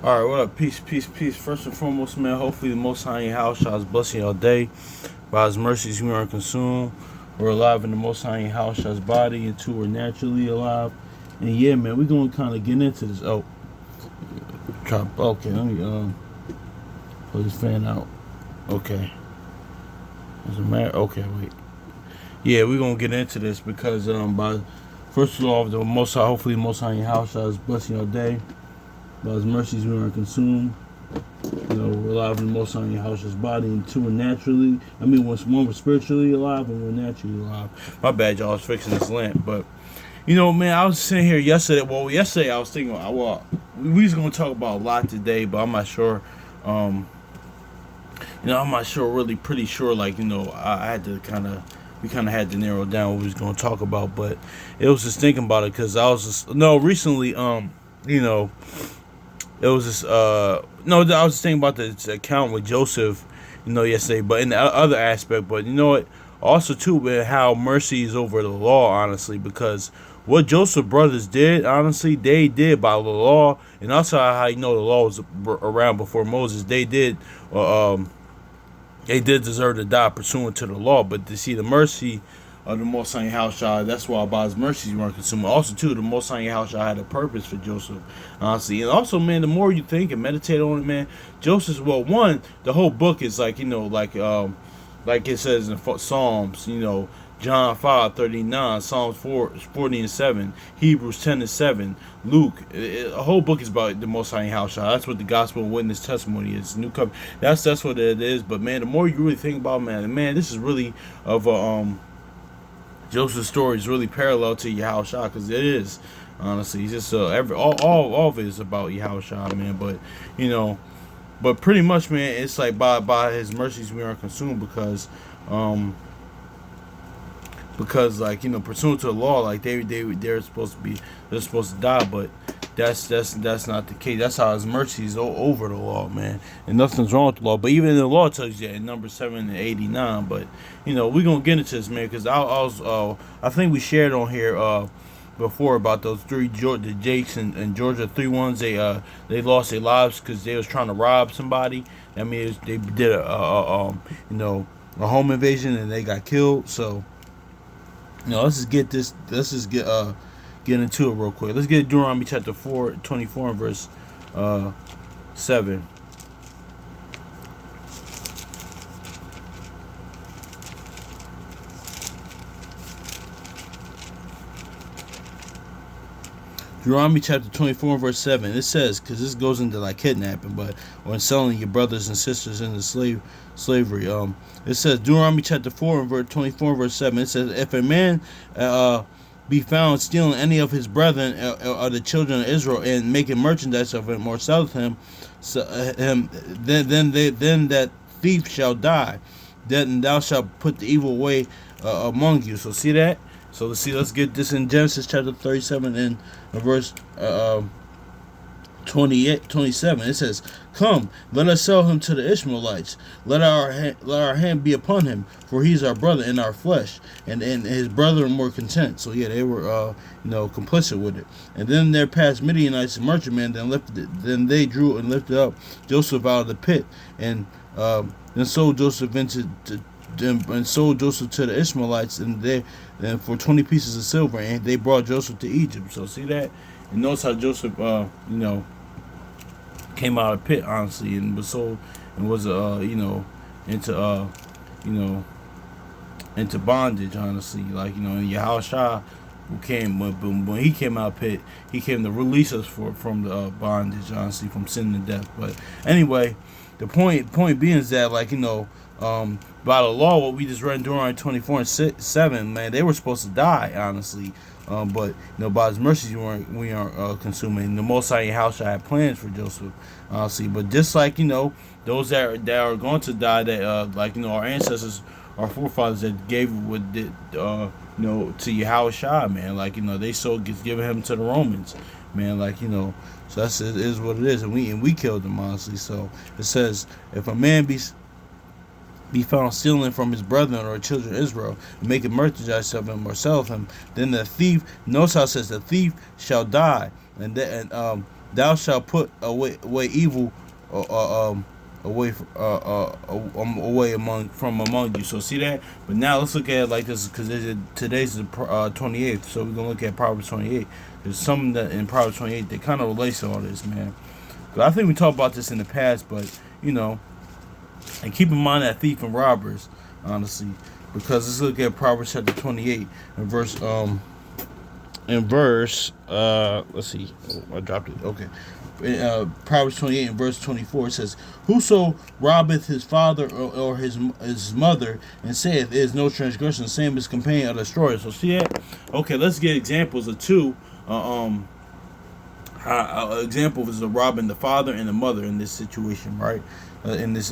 All right, what up? Peace, peace, peace. First and foremost, man, hopefully the Most High in your house shall bless you all day. By His mercies, we are consumed. We're alive in the Most High in your house shall's body, and two are naturally alive. And yeah, man, we're going to kind of get into this. Oh, drop. Okay, let me pull this fan out. Okay. Does it matter? Okay, wait. Yeah, we're going to get into this because, by first of all, the Most High, hopefully the Most High in your house shall bless you all day. By His mercies, we are consumed. We're alive in the Most High in your house's body, and two are naturally. I mean, one was spiritually alive, and we're naturally alive. My bad, y'all. I was fixing this lamp, but man, I was sitting here yesterday. Well, yesterday I was thinking, well, we was gonna talk about a lot today, but I'm not sure. I'm not sure. Really, pretty sure. Like, I had to we kind of had to narrow down what we was gonna talk about, but it was just thinking about it because I was just recently. It was this no, I was thinking about this account with Joseph, yesterday, but in the other aspect, but you know what? Also too, with how mercy is over the law, honestly, because what Joseph brothers did, honestly, they did by the law, and also how the law was around before Moses. They did deserve to die pursuant to the law, but to see the mercy of the Most High house child, that's why by His mercies weren't consumed. Also, too, the Most High house child had a purpose for Joseph, honestly. And also, man, the more you think and meditate on it, man, Joseph. Well, one, the whole book is like it says in Psalms, John 5:39, Psalms 40:7, Hebrews 10:7, Luke. A whole book is about the Most High house child. That's what the gospel witness testimony is. New covenant. That's what it is. But man, the more you really think about it, man, this is really of a Joseph's story is really parallel to Yahushua because it is, honestly. It's just all of it is about Yahushua, man. But but pretty much, man, it's like by His mercies we aren't consumed because like pursuant to the law, like they're supposed to die, but that's not the case. That's how His mercy is over the law, man, and nothing's wrong with the law. But even in the law tells you that in number 7:89. But we're gonna get into this, man, because I think we shared on here before about those the Jakes and Georgia 3-1s. They lost their lives because they was trying to rob somebody. I mean, they did a home invasion and they got killed. So let's just get this. Let's just get into it real quick. Let's get Deuteronomy chapter 4:24 and verse 7. Deuteronomy chapter 24 and verse 7. It says, because this goes into like kidnapping, but or selling your brothers and sisters into slavery. It says Deuteronomy chapter 4 and verse 24 and verse 7. It says, if a man be found stealing any of his brethren or the children of Israel and making merchandise of him or selleth him, then that thief shall die. Then thou shalt put the evil away among you. So see that. So let's get this in Genesis chapter 37 and verse 27. It says, come, let us sell him to the Ishmaelites. Let our hand be upon him, for he is our brother in our flesh. And his brethren were content. So yeah, they were complicit with it. And then there passed Midianites and merchantmen. Then they drew and lifted up Joseph out of the pit, and then sold Joseph to the Ishmaelites, and for 20 pieces of silver, and they brought Joseph to Egypt. So see that, and notice how Joseph, came out of the pit, honestly, and was sold and was into into bondage, honestly, like and Yahushua who came when he came out of the pit, he came to release us from the bondage, honestly, from sin and death. But anyway, the point being is that by the law, what we just read in Deuteronomy 24 and 7, man, they were supposed to die, honestly. But by His mercy, we aren't consuming. The Most High house had plans for Joseph, honestly. But just like those that are going to die, that our ancestors, our forefathers that gave what did to Yahushua, man, they sold giving him to the Romans, man, So that's it is what it is, and we killed them, honestly. So it says, if a man be found stealing from his brethren or children of Israel, and making merchandise of him or sell him, then the thief, notice how it says the thief shall die, and thou shalt put away evil, away away among you. So see that. But now let's look at it like this, because today's the 28th. So we're gonna look at Proverbs 28. There's something that in Proverbs 28 that kind of relates to all this, man. But I think we talked about this in the past, but you know, and keep in mind that thief and robbers, honestly, because let's look at Proverbs chapter 28 and verse let's see, oh, I dropped it. Okay. Proverbs 28 and verse 24, it says, whoso robbeth his father or his mother, and saith, there is no transgression, the same as companion of the destroyer. So see that? Okay, let's get examples of two. Example is of robbing the father and the mother in this situation, right? Let's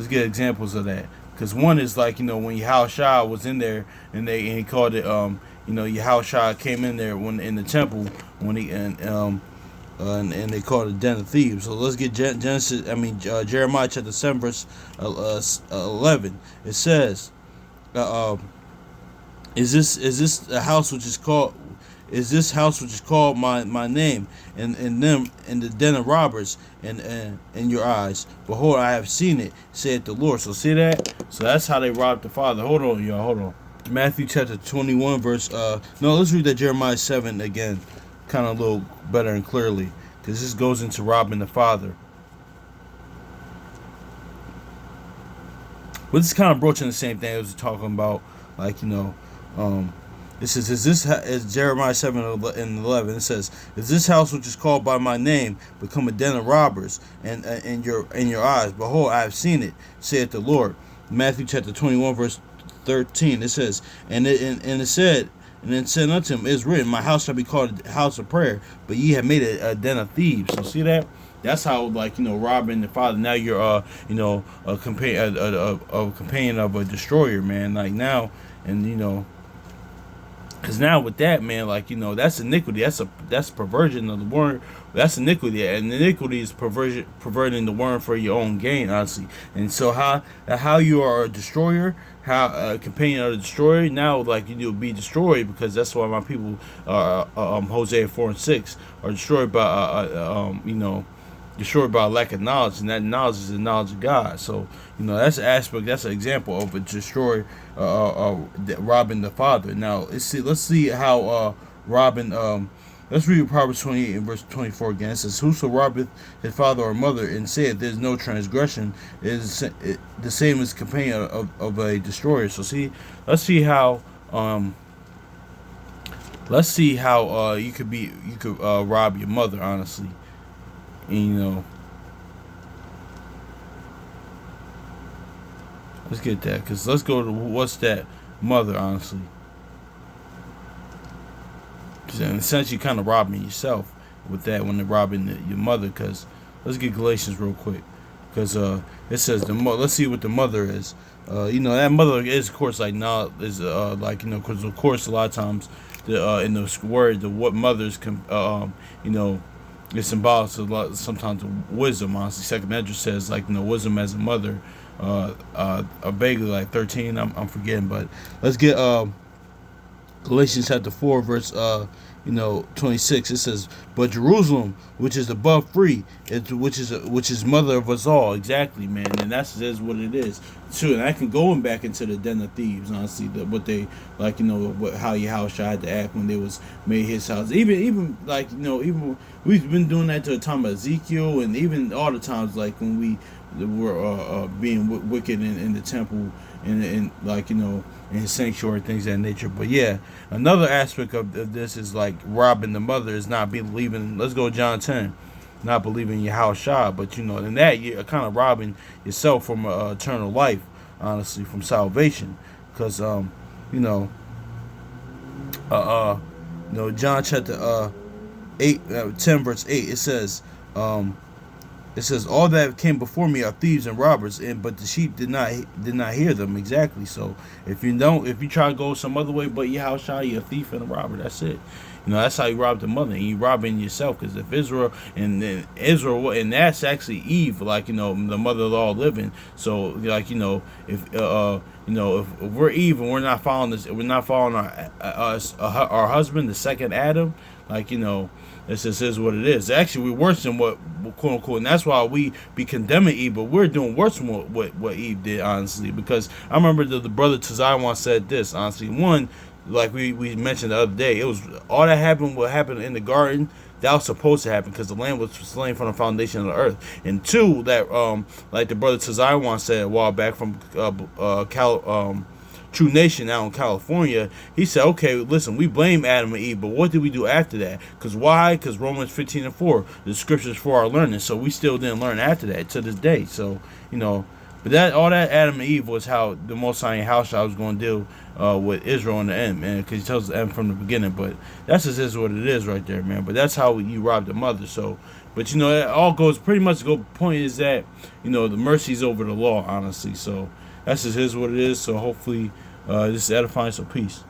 get examples of that. Because one is like, when Yahushua was in there, and he called it, Yahushua came in there when in the temple when he and they called it den of thieves. So let's get Jeremiah chapter 7 verse 11. It says, is this a house which is called? Is this house which is called my name, and them in the den of robbers, and in your eyes? Behold, I have seen it, saith the Lord. So see that? So that's how they robbed the father. Hold on, y'all. Hold on. Matthew chapter 21 verse no, let's read that Jeremiah 7 again, kind of a little better and clearly, because this goes into robbing the father. But this is kind of broaching the same thing I was talking about, like, this is Jeremiah 7 and 11. It says, is this house which is called by my name become a den of robbers, and in your eyes? Behold, I have seen it, saith the Lord. Matthew chapter 21 verse 13. It says, and it said unto him, it is written, my house shall be called a house of prayer, but ye have made it a den of thieves. So see that? That's how, like, robbing the father. Now you're a companion of a destroyer, man. Like now, and because now with that, man, like, that's iniquity. That's perversion of the word. That's iniquity, and iniquity is perverting the word for your own gain, honestly. And so how you are a destroyer, how a companion of the destroyer, now, like, you'll be destroyed, because that's why my people, Hosea 4 and 6, are destroyed by destroyed by lack of knowledge, and that knowledge is the knowledge of God. So that's an aspect, that's an example of a destroyer robbing the father. Now let's see how robbing. Let's read Proverbs 28 and verse 24 again. It says, whoso robbeth his father or mother, and saith, there is no transgression, is the same as companion of a destroyer. So let's see how you could rob your mother, honestly. And, let's get that, because let's go to what's that mother, honestly. Because in a sense, you kind of robbing yourself with that when they're robbing your mother. Because let's get Galatians real quick, because it says let's see what the mother is. That mother is, of course, like, now is because of course a lot of times in the word, what mothers can it's symbolic to sometimes wisdom, honestly. Second Edge says, like, wisdom as a mother. Vaguely like 13, I'm forgetting, but let's get Galatians chapter 4 verse 26. It says, but Jerusalem, which is above free, which is mother of us all. Exactly, man. And that's what it is too. And I can go back into the den of thieves, honestly, what they, like, how Yahushua had to act when they was made his house. Even like, even we've been doing that to the time of Ezekiel, and even all the times, like, when we were being wicked in the temple, and like, in his sanctuary, things of that nature. But yeah, another aspect of this is like robbing the mother is not believing. Let's go John 10, not believing Yahushua, but in that you're kind of robbing yourself from eternal life, honestly, from salvation, because John chapter 10 verse 8, it says, all that came before me are thieves and robbers, but the sheep did not hear them. Exactly. So if you try to go some other way but Yahushua, you're a thief and a robber. That's it. That's how you rob the mother, and you robbing yourself. Because if Israel, and that's actually Eve, like, the mother-in-law living. So, like, if we're Eve and we're not following this, we're not following our husband, the second Adam. Like, this just is what it is. Actually, we're worse than what quote unquote, and that's why we be condemning Eve, but we're doing worse than what Eve did, honestly. Because I remember the brother Tazaiwan said this, honestly. One, like we mentioned the other day, it was all that happened. What happened in the garden, that was supposed to happen because the Lamb was slain from the foundation of the earth. And two, that like the brother Tazaiwan said a while back from True Nation out in California, he said, okay, listen, we blame Adam and Eve, but what did we do after that? Because why? Because Romans 15:4, the scriptures for our learning. So we still didn't learn after that to this day. So, but that all that Adam and Eve was how the Most High House was going to deal with Israel in the end, man, because he tells the end from the beginning. But that's just is what it is right there, man. But that's how you rob the mother. So, but it all goes pretty much. The point is that the mercy's over the law, honestly. So that's just is what it is. So hopefully this is edifying. So peace.